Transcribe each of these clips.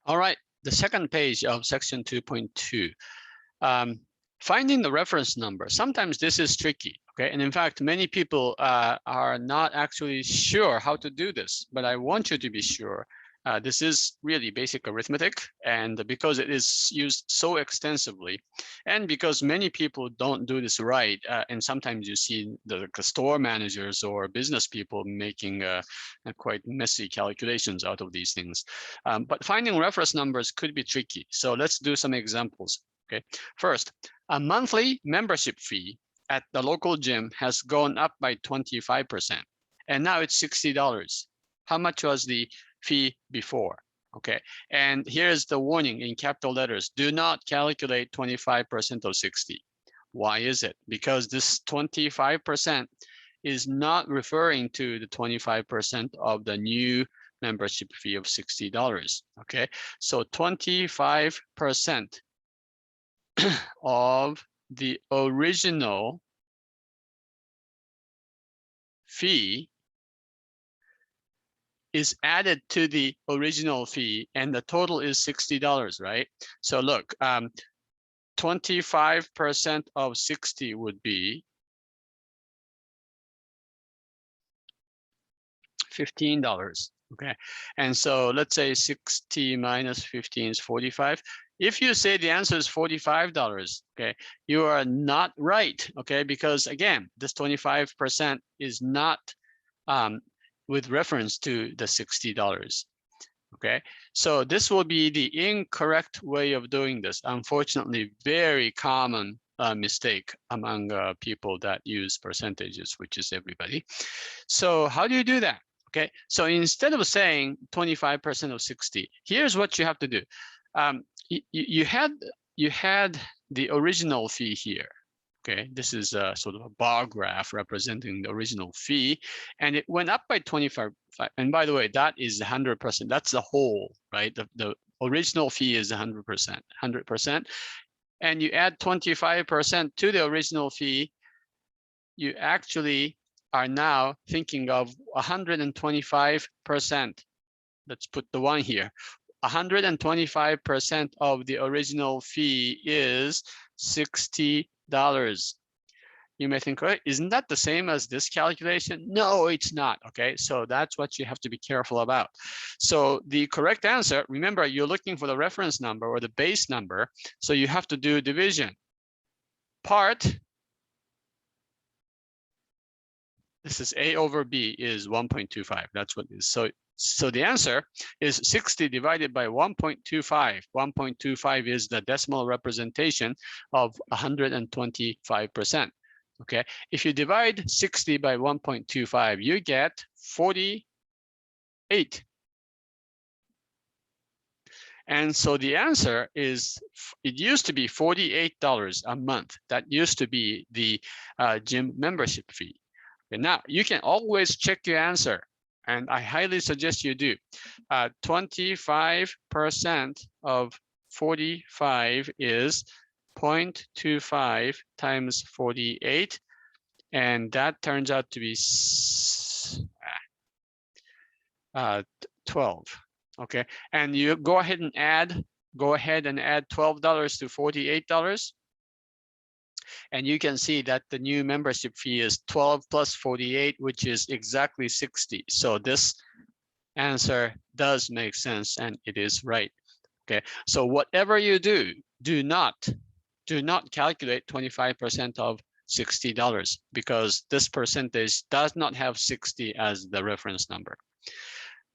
All right, the second page of section 2.2. Finding the reference number. Sometimes this is tricky, okay? And in fact, many people are not actually sure how to do this, but I want you to be sure. This is really basic arithmetic, and because it is used so extensively, and because many people don't do this right, and sometimes you see the store managers or business people making quite messy calculations out of these things. But finding reference numbers could be tricky. So let's do some examples. Okay, first, a monthly membership fee at the local gym has gone up by 25%, and now it's $60. How much was the fee before? Okay, and here's the warning in capital letters: do not calculate 25% of 60. Why is it? Because this 25% is not referring to the 25% of the new membership fee of $60. Okay, so 25% of the original fee is added to the original fee, and the total is $60, right? So look, 25% of 60 would be $15. Okay, and so let's say 60 minus 15 is 45. If you say the answer is $45, okay, you are not right, okay, because again, this 25% is not with reference to the $60. Okay, so this will be the incorrect way of doing this. Unfortunately, very common mistake among people that use percentages, which is everybody. So how do you do that? Okay, so instead of saying 25% of 60, here's what you have to do. You had the original fee here. Okay, this is a sort of a bar graph representing the original fee, and it went up by 25. And by the way, that is 100%. That's the whole, right? The original fee is 100%, 100%. And you add 25% to the original fee, you actually are now thinking of 125%. Let's put the one here. 125% of the original fee is $60. You may think, right, isn't that the same as this calculation? No, it's not. Okay, so that's what you have to be careful about. So the correct answer, remember, you're looking for the reference number or the base number, so you have to do division. Part, this is A over B, is 1.25. That's what it is. So the answer is 60 divided by 1.25. 1.25 is the decimal representation of 125%. Okay, if you divide 60 by 1.25, you get 48. And so the answer is, it used to be $48 a month. That used to be the gym membership fee. And now you can always check your answer, and I highly suggest you do. 25% of 45 is 0.25 times 48, and that turns out to be 12. Okay, and you go ahead and add $12 to $48. And you can see that the new membership fee is 12 plus 48, which is exactly 60. So this answer does make sense, and it is right. Okay, so whatever you do, do not calculate 25% of $60, because this percentage does not have 60 as the reference number.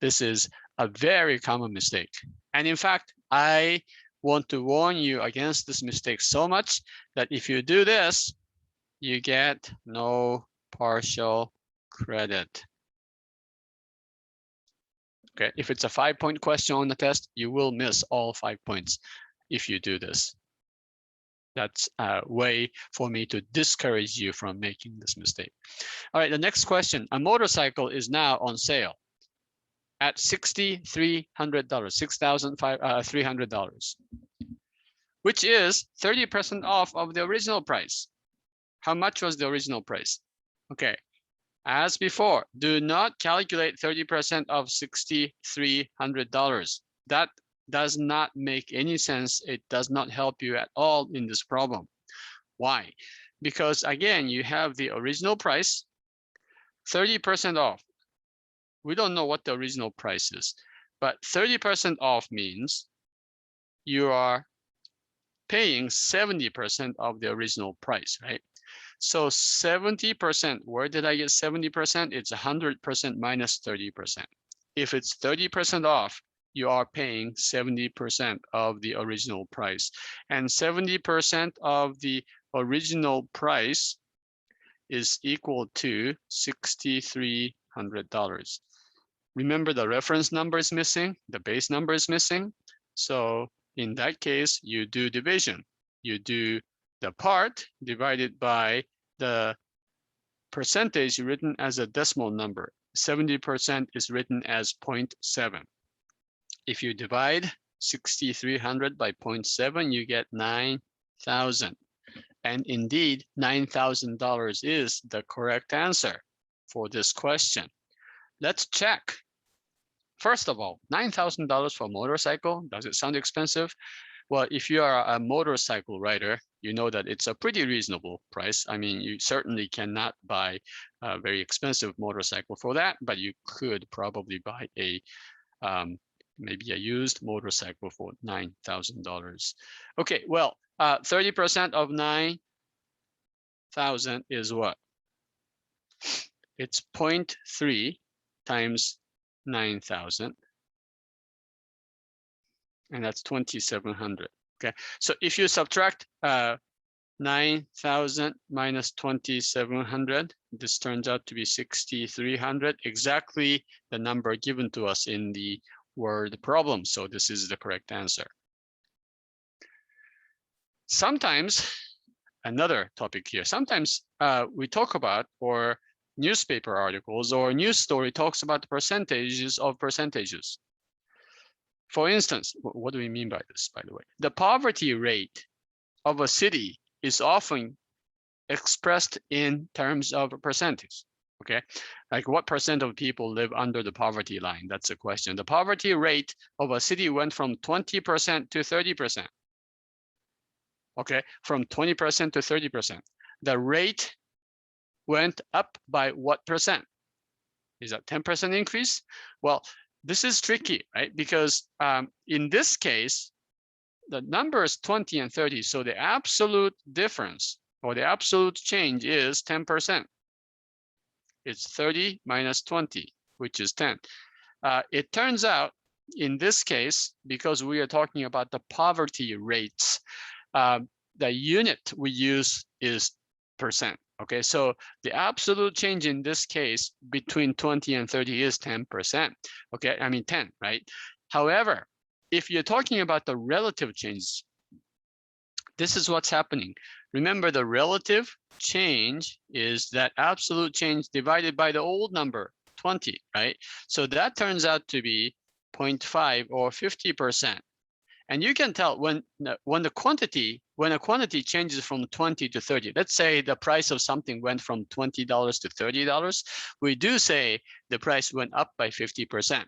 This is a very common mistake. And in fact, I want to warn you against this mistake so much that if you do this, you get no partial credit. Okay, if it's a 5-point question on the test, you will miss all 5 points if you do this. That's a way for me to discourage you from making this mistake. All right, the next question. A motorcycle is now on sale at $6,300, $6,300, which is 30% off of the original price. How much was the original price? Okay, as before, do not calculate 30% of $6,300. That does not make any sense. It does not help you at all in this problem. Why? Because again, you have the original price, 30% off. We don't know what the original price is, but 30% off means you are paying 70% of the original price, right? So 70%, where did I get 70%? It's 100% minus 30%. If it's 30% off, you are paying 70% of the original price. And 70% of the original price is equal to $6,300. Remember, the reference number is missing, the base number is missing. So in that case, you do division. You do the part divided by the percentage written as a decimal number. 70% is written as 0.7. If you divide 6,300 by 0.7, you get 9,000. And indeed, $9,000 is the correct answer for this question. Let's check. First of all, $9,000 for a motorcycle, does it sound expensive? Well, if you are a motorcycle rider, you know that it's a pretty reasonable price. I mean, you certainly cannot buy a very expensive motorcycle for that, but you could probably buy a maybe a used motorcycle for $9,000. Okay, well, 30% of 9,000 is what? It's 0.3 times 9,000. And that's 2,700. Okay, so if you subtract 9,000 minus 2,700, this turns out to be 6,300, exactly the number given to us in the word problem. So this is the correct answer. Sometimes, another topic here, sometimes we talk about, or newspaper articles or news story talks about the percentages of percentages. For instance, what do we mean by this, by the way? The poverty rate of a city is often expressed in terms of a percentage, okay? Like what percent of people live under the poverty line? That's a question. The poverty rate of a city went from 20% to 30%, okay? From 20% to 30%. The rate went up by what percent? Is that 10% increase? Well, this is tricky, right? Because in this case, the number is 20 and 30. So the absolute difference or the absolute change is 10%. It's 30 minus 20, which is 10. It turns out in this case, because we are talking about the poverty rates, the unit we use is percent. Okay, so the absolute change in this case between 20 and 30 is 10%. Okay, I mean 10, right? However, if you're talking about the relative change, this is what's happening. Remember, the relative change is that absolute change divided by the old number, 20, right? So that turns out to be 0.5 or 50%. And you can tell when a quantity changes from 20 to 30, let's say the price of something went from $20 to $30, we do say the price went up by 50%.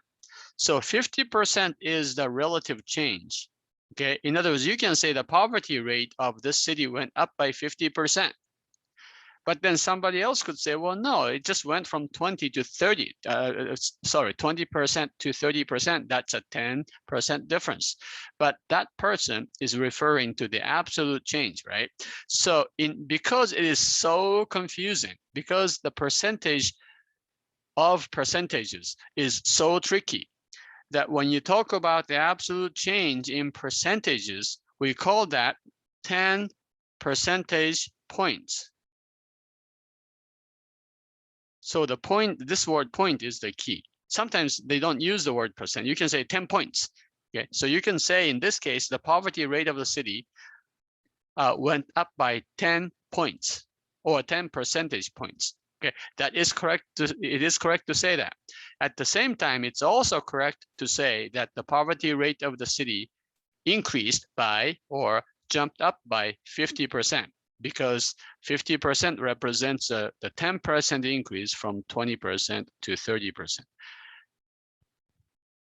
So 50% is the relative change. Okay, in other words, you can say the poverty rate of this city went up by 50%. But then somebody else could say, well, no, it just went from 20 to 30, 20% to 30%. That's a 10% difference. But that person is referring to the absolute change, right? So because it is so confusing, because the percentage of percentages is so tricky, that when you talk about the absolute change in percentages, we call that 10 percentage points. So the point, this word point is the key. Sometimes they don't use the word percent. You can say 10 points. Okay, so you can say in this case, the poverty rate of the city went up by 10 points or 10 percentage points. Okay, that is correct. It is correct to say that. At the same time, it's also correct to say that the poverty rate of the city increased by or jumped up by 50%. Because 50% represents the 10% increase from 20% to 30%.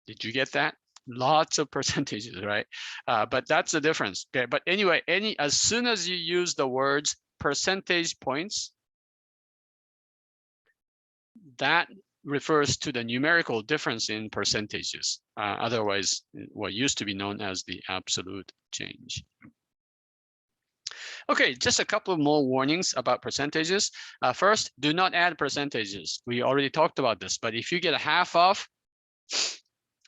Did you get that? lots of percentages, right? But that's the difference. Okay, but anyway, as soon as you use the words percentage points, that refers to the numerical difference in percentages. Otherwise, what used to be known as the absolute change. Okay, just a couple of more warnings about percentages. First, do not add percentages. We already talked about this, but if you get a half off,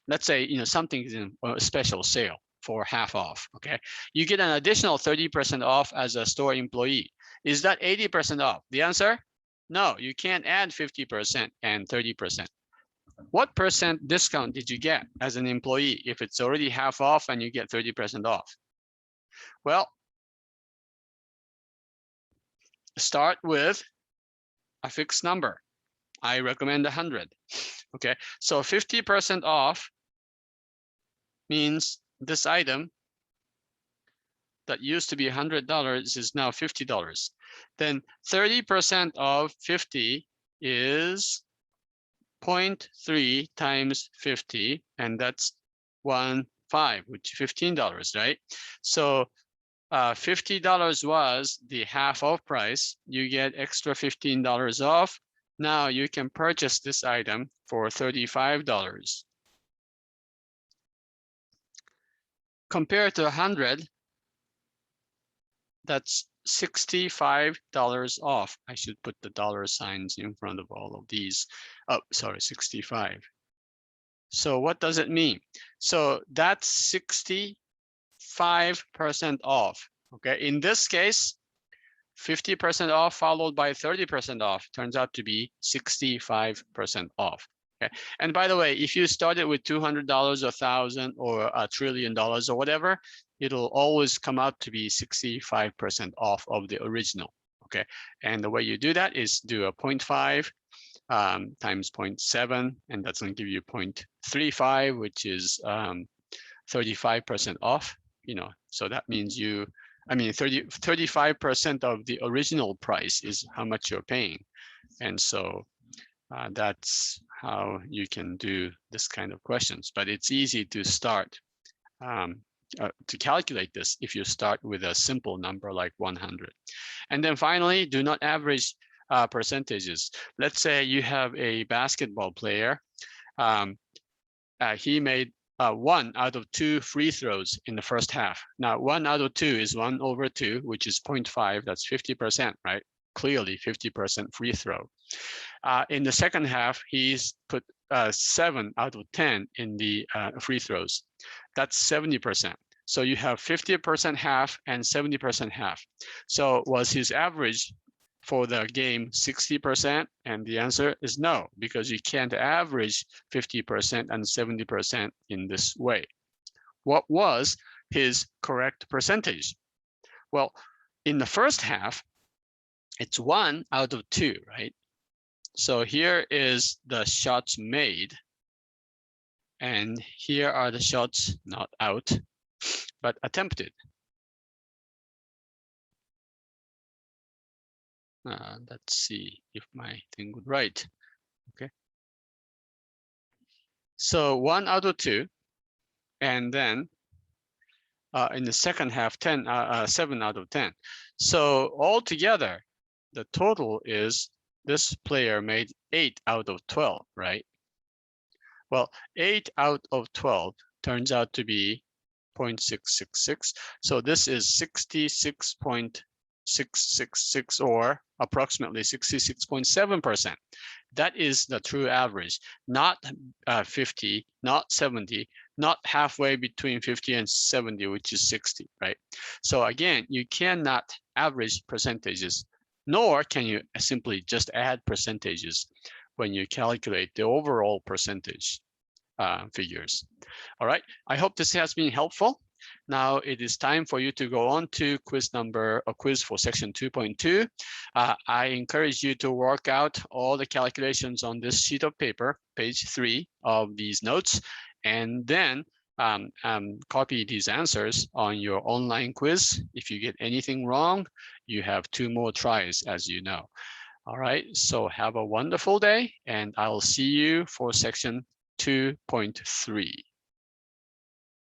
let's say something is in a special sale for half off, okay? You get an additional 30% off as a store employee. Is that 80% off? The answer? No, you can't add 50% and 30%. What percent discount did you get as an employee if it's already half off and you get 30% off? Well, start with a fixed number. I recommend 100. Okay, so 50% off means this item that used to be $100 is now $50. Then 30% of 50 is 0.3 times 50, and that's 1.5, which is $15, right? So $50 was the half off price. You get extra $15 off. Now you can purchase this item for $35. Compared to 100, that's $65 off. I should put the dollar signs in front of all of these. Oh, sorry, 65. So what does it mean? So that's 65% off. Okay, in this case, 50% off followed by 30% off turns out to be 65% off. Okay, and by the way, if you started with $200, $1,000, or $1 trillion or whatever, it'll always come out to be 65% off of the original. Okay, and the way you do that is do a 0.5 times 0.7, and that's going to give you 0.35, which is 35% off. So that means 35% of the original price is how much you're paying, and so that's how you can do this kind of questions. But it's easy to start to calculate this if you start with a simple number like 100. And then finally, do not average percentages. Let's say you have a basketball player. He made 1 out of 2 free throws in the first half. Now, 1 out of 2 is 1 over 2, which is 0.5. That's 50%, right? Clearly 50% free throw. In the second half, he's put 7 out of 10 in the free throws. That's 70%. So you have 50% half and 70% half. So was his average for the game 60%? And the answer is no, because you can't average 50% and 70% in this way. What was his correct percentage? Well, in the first half, it's 1 out of 2, right? So here is the shots made. And here are the shots not out, but attempted. Let's see if my thing would write. Okay. So 1 out of 2, and then in the second half, 7 out of 10. So altogether, the total is this player made 8 out of 12, right? Well, 8 out of 12 turns out to be 0.666. So this is 66.666, or approximately 66.7%. That is the true average, not 50, not 70, not halfway between 50 and 70, which is 60, right? So again, you cannot average percentages, nor can you simply just add percentages when you calculate the overall percentage figures. All right, I hope this has been helpful. Now it is time for you to go on to quiz for section 2.2. I encourage you to work out all the calculations on this sheet of paper, page 3 of these notes, and then copy these answers on your online quiz. If you get anything wrong, you have 2 more tries, as you know. All right, so have a wonderful day, and I'll see you for section 2.3.